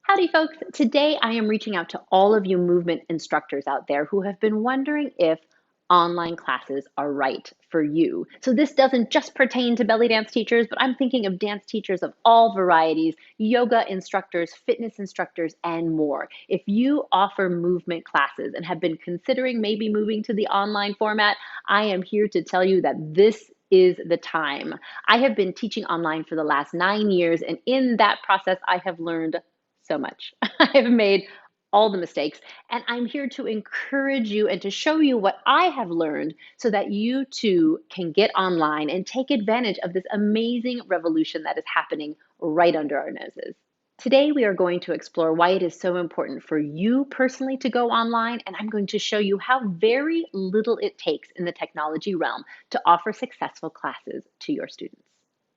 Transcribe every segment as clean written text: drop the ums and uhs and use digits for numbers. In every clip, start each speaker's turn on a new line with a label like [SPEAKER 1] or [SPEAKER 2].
[SPEAKER 1] Howdy, folks. Today I am reaching out to all of you movement instructors out there who have been wondering if online classes are right for you. So, this doesn't just pertain to belly dance teachers, but I'm thinking of dance teachers of all varieties, yoga instructors, fitness instructors, and more. If you offer movement classes and have been considering maybe moving to the online format, I am here to tell you that this is the time. I have been teaching online for the last 9 years, and in that process, I have learned so much. I've made all the mistakes, and I'm here to encourage you and to show you what I have learned so that you too can get online and take advantage of this amazing revolution that is happening right under our noses. Today, we are going to explore why it is so important for you personally to go online, and I'm going to show you how very little it takes in the technology realm to offer successful classes to your students.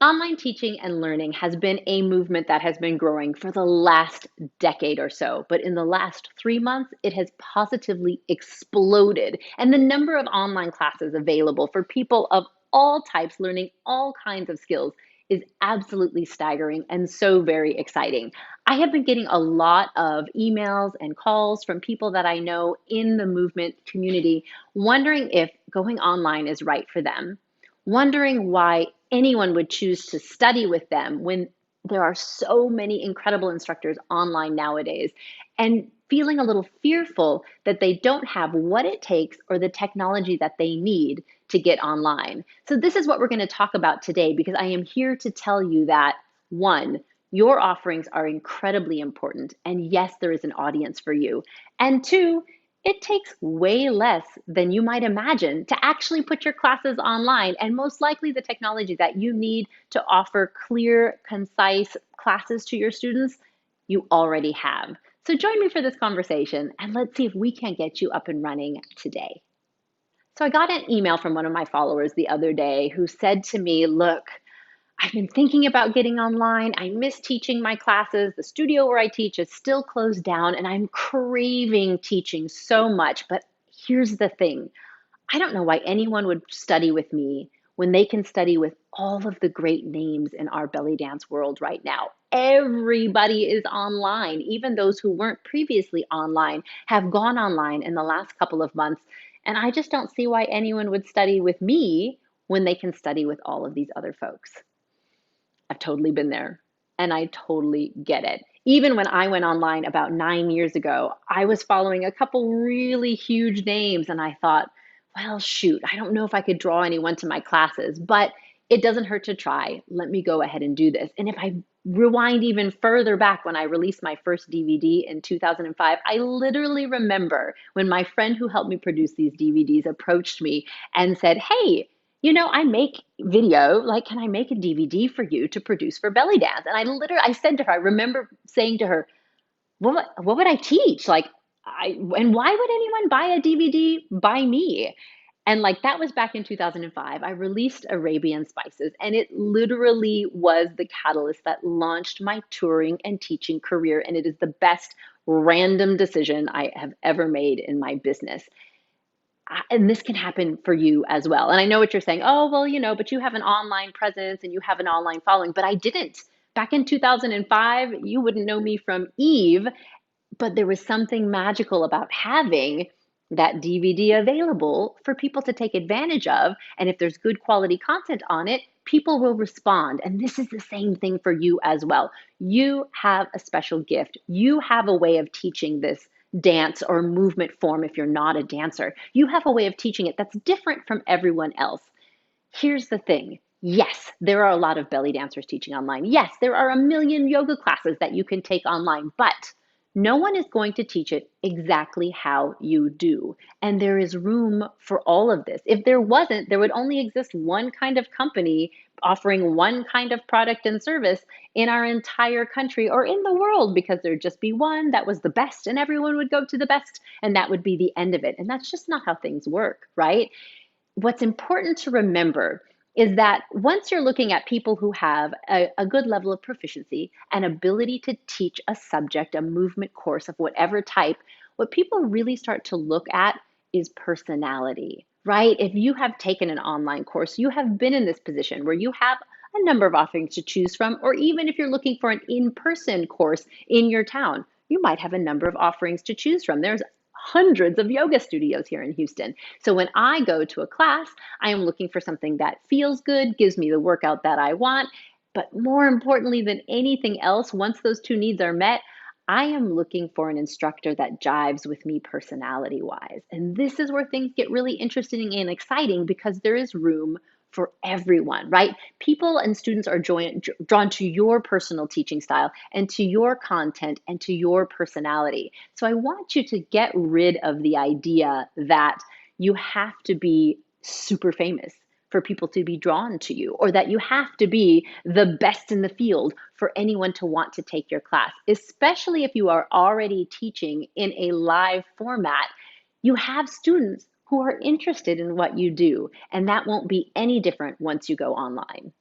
[SPEAKER 1] Online teaching and learning has been a movement that has been growing for the last decade or so, but in the last 3 months, it has positively exploded. And the number of online classes available for people of all types learning all kinds of skills is absolutely staggering and so very exciting. I have been getting a lot of emails and calls from people that I know in the movement community wondering if going online is right for them, wondering why anyone would choose to study with them when there are so many incredible instructors online nowadays, and feeling a little fearful that they don't have what it takes or the technology that they need to get online. So, this is what we're going to talk about today because I am here to tell you that one, your offerings are incredibly important, and yes, there is an audience for you. And two, it takes way less than you might imagine to actually put your classes online, and most likely the technology that you need to offer clear, concise classes to your students, you already have. So join me for this conversation and let's see if we can get you up and running today. So I got an email from one of my followers the other day who said to me, look, I've been thinking about getting online. I miss teaching my classes. The studio where I teach is still closed down, and I'm craving teaching so much. But here's the thing, I don't know why anyone would study with me when they can study with all of the great names in our belly dance world right now. Everybody is online. Even those who weren't previously online have gone online in the last couple of months. And I just don't see why anyone would study with me when they can study with all of these other folks. I've totally been there and I totally get it. Even when I went online about 9 years ago, I was following a couple really huge names and I thought, well, shoot, I don't know if I could draw anyone to my classes, but it doesn't hurt to try. Let me go ahead and do this. And if I rewind even further back when I released my first DVD in 2005, I literally remember when my friend who helped me produce these DVDs approached me and said, hey, I make video, like, can I make a DVD for you to produce for belly dance? And I said to her, I remember saying to her, what would I teach? And why would anyone buy a DVD by me? And like that was back in 2005. I released Arabian Spices, and it literally was the catalyst that launched my touring and teaching career. And it is the best random decision I have ever made in my business. And this can happen for you as well. And I know what you're saying. Oh, well, but you have an online presence and you have an online following, but I didn't. Back in 2005, you wouldn't know me from Eve, but there was something magical about having that DVD available for people to take advantage of. And if there's good quality content on it, people will respond. And this is the same thing for you as well. You have a special gift. You have a way of teaching this dance or movement form if you're not a dancer. You have a way of teaching it that's different from everyone else. Here's the thing. Yes, there are a lot of belly dancers teaching online. Yes, there are a million yoga classes that you can take online, but no one is going to teach it exactly how you do. And there is room for all of this. If there wasn't, there would only exist one kind of company offering one kind of product and service in our entire country or in the world, because there'd just be one that was the best and everyone would go to the best and that would be the end of it. And that's just not how things work, right? What's important to remember is that once you're looking at people who have a good level of proficiency and ability to teach a subject, a movement course of whatever type, what people really start to look at is personality, right? If you have taken an online course, you have been in this position where you have a number of offerings to choose from. Or even if you're looking for an in-person course in your town, you might have a number of offerings to choose from. There's hundreds of yoga studios here in Houston. So when I go to a class, I am looking for something that feels good, gives me the workout that I want. But more importantly than anything else, once those two needs are met, I am looking for an instructor that jives with me personality wise. And this is where things get really interesting and exciting because there is room for everyone, right? People and students are drawn to your personal teaching style and to your content and to your personality. So I want you to get rid of the idea that you have to be super famous for people to be drawn to you, or that you have to be the best in the field for anyone to want to take your class, especially if you are already teaching in a live format. You have students who are interested in what you do, and that won't be any different once you go online.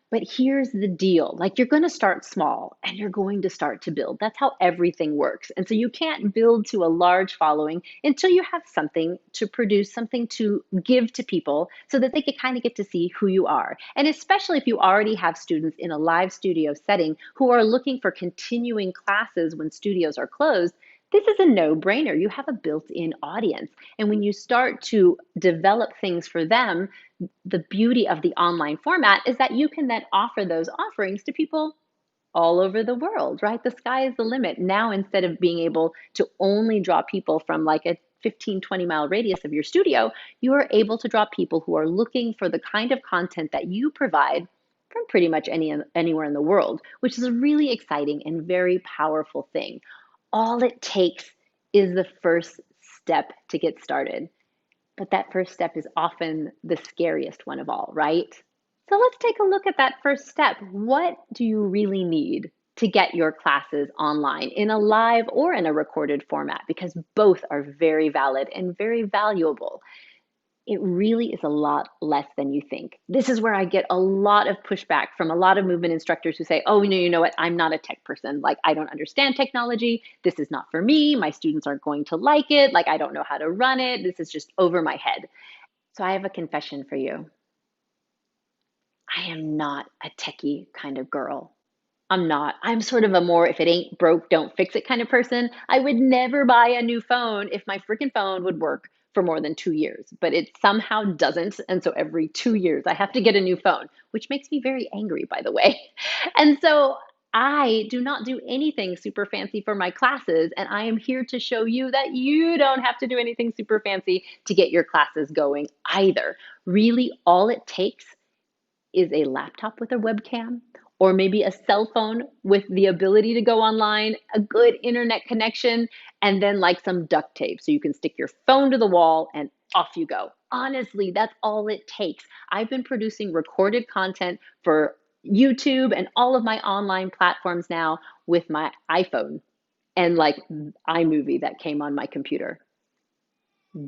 [SPEAKER 1] But here's the deal, like, you're going to start small and you're going to start to build. That's how everything works. And so you can't build to a large following until you have something to produce, something to give to people so that they can kind of get to see who you are. And especially if you already have students in a live studio setting who are looking for continuing classes when studios are closed, this is a no-brainer. You have a built-in audience. And when you start to develop things for them, the beauty of the online format is that you can then offer those offerings to people all over the world, right? The sky is the limit. Now, instead of being able to only draw people from like a 15, 20-mile radius of your studio, you are able to draw people who are looking for the kind of content that you provide from pretty much anywhere in the world, which is a really exciting and very powerful thing. All it takes is the first step to get started. But that first step is often the scariest one of all, right? So let's take a look at that first step. What do you really need to get your classes online in a live or in a recorded format? Because both are very valid and very valuable. It really is a lot less than you think. This is where I get a lot of pushback from a lot of movement instructors who say, oh, no, you know what? I'm not a tech person. Like, I don't understand technology. This is not for me. My students aren't going to like it. Like, I don't know how to run it. This is just over my head. So I have a confession for you. I am not a techie kind of girl. I'm not. I'm sort of a more if it ain't broke, don't fix it kind of person. I would never buy a new phone if my freaking phone would work for more than 2 years, but it somehow doesn't. And so every 2 years, I have to get a new phone, which makes me very angry, by the way. And so I do not do anything super fancy for my classes. And I am here to show you that you don't have to do anything super fancy to get your classes going either. Really, all it takes is a laptop with a webcam, or maybe a cell phone with the ability to go online, a good internet connection, and then like some duct tape so you can stick your phone to the wall and off you go. Honestly, that's all it takes. I've been producing recorded content for YouTube and all of my online platforms now with my iPhone and like iMovie that came on my computer.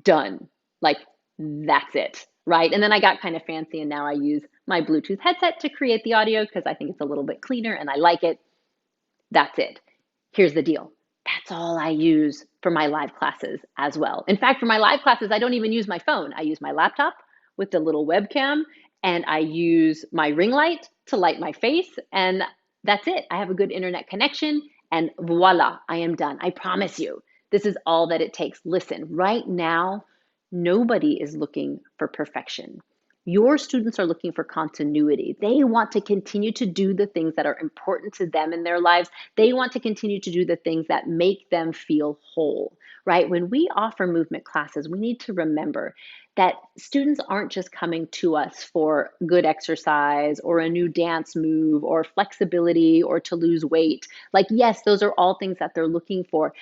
[SPEAKER 1] Done. Like, that's it, right? And then I got kind of fancy and now I use my Bluetooth headset to create the audio because I think it's a little bit cleaner and I like it. That's it. Here's the deal. That's all I use for my live classes as well. In fact, for my live classes, I don't even use my phone. I use my laptop with the little webcam and I use my ring light to light my face. And that's it. I have a good internet connection and voila, I am done. I promise you, this is all that it takes. Listen, right now, nobody is looking for perfection. Your students are looking for continuity. They want to continue to do the things that are important to them in their lives. They want to continue to do the things that make them feel whole, right? When we offer movement classes, we need to remember that students aren't just coming to us for good exercise or a new dance move or flexibility or to lose weight. Like, yes, those are all things that they're looking for,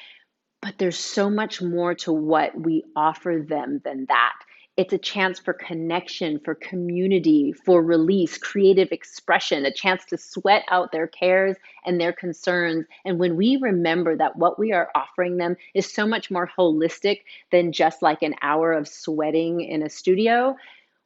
[SPEAKER 1] but there's so much more to what we offer them than that. It's a chance for connection, for community, for release, creative expression, a chance to sweat out their cares and their concerns. And when we remember that what we are offering them is so much more holistic than just like an hour of sweating in a studio,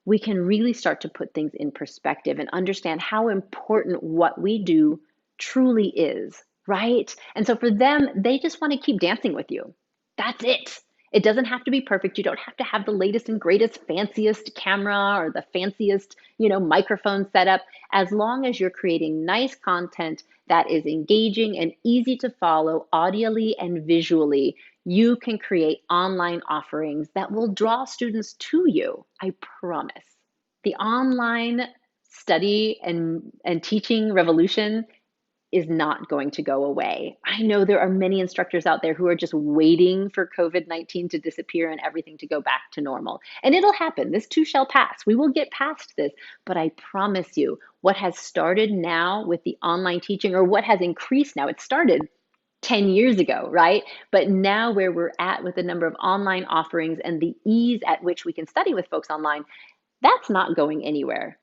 [SPEAKER 1] we can really start to put things in perspective and understand how important what we do truly is, right? And so for them, they just want to keep dancing with you. That's it. It doesn't have to be perfect. You don't have to have the latest and greatest, fanciest camera or the fanciest, microphone setup. As long as you're creating nice content that is engaging and easy to follow audially and visually, you can create online offerings that will draw students to you. I promise. The online study and teaching revolution is not going to go away. I know there are many instructors out there who are just waiting for COVID-19 to disappear and everything to go back to normal. And it'll happen. This too shall pass. We will get past this. But I promise you, what has started now with the online teaching, or what has increased now, it started 10 years ago, right? But now where we're at with the number of online offerings and the ease at which we can study with folks online, that's not going anywhere.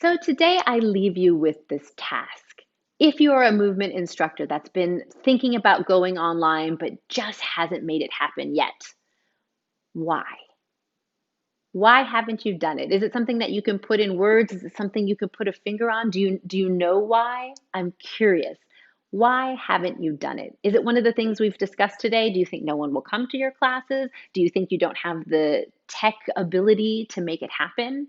[SPEAKER 1] So today I leave you with this task. If you're a movement instructor that's been thinking about going online but just hasn't made it happen yet, why? Why haven't you done it? Is it something that you can put in words? Is it something you could put a finger on? Do you know why? I'm curious. Why haven't you done it? Is it one of the things we've discussed today? Do you think no one will come to your classes? Do you think you don't have the tech ability to make it happen?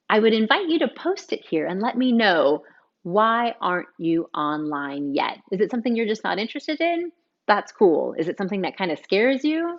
[SPEAKER 1] I would invite you to post it here and let me know, why aren't you online yet? Is it something you're just not interested in? That's cool. Is it something that kind of scares you?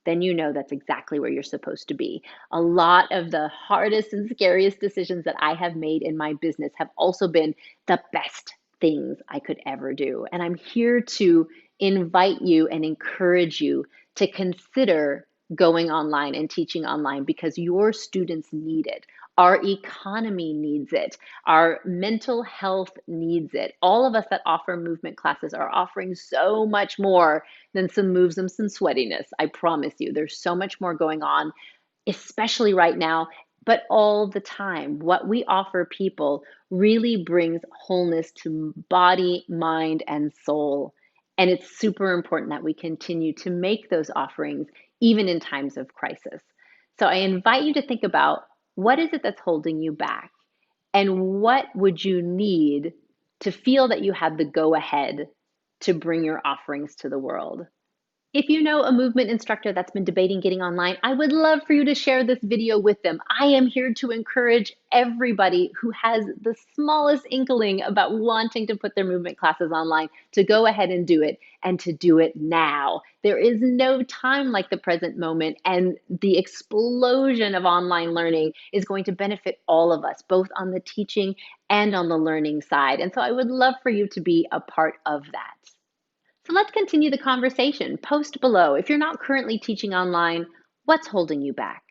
[SPEAKER 1] Then you know that's exactly where you're supposed to be. A lot of the hardest and scariest decisions that I have made in my business have also been the best things I could ever do. And I'm here to invite you and encourage you to consider going online and teaching online, because your students need it. Our economy needs it. Our mental health needs it. All of us that offer movement classes are offering so much more than some moves and some sweatiness. I promise you, there's so much more going on, especially right now, but all the time. What we offer people really brings wholeness to body, mind, and soul. And it's super important that we continue to make those offerings even in times of crisis. So I invite you to think about, what is it that's holding you back? And what would you need to feel that you have the go ahead to bring your offerings to the world? If you know a movement instructor that's been debating getting online, I would love for you to share this video with them. I am here to encourage everybody who has the smallest inkling about wanting to put their movement classes online to go ahead and do it, and to do it now. There is no time like the present moment, and the explosion of online learning is going to benefit all of us, both on the teaching and on the learning side. And so I would love for you to be a part of that. So let's continue the conversation. Post below. If you're not currently teaching online, what's holding you back?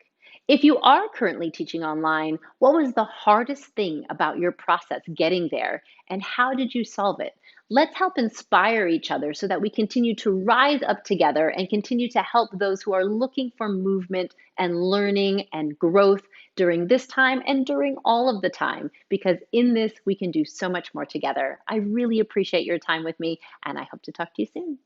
[SPEAKER 1] If you are currently teaching online, what was the hardest thing about your process getting there, and how did you solve it? Let's help inspire each other so that we continue to rise up together and continue to help those who are looking for movement and learning and growth during this time and during all of the time, because in this we can do so much more together. I really appreciate your time with me, and I hope to talk to you soon.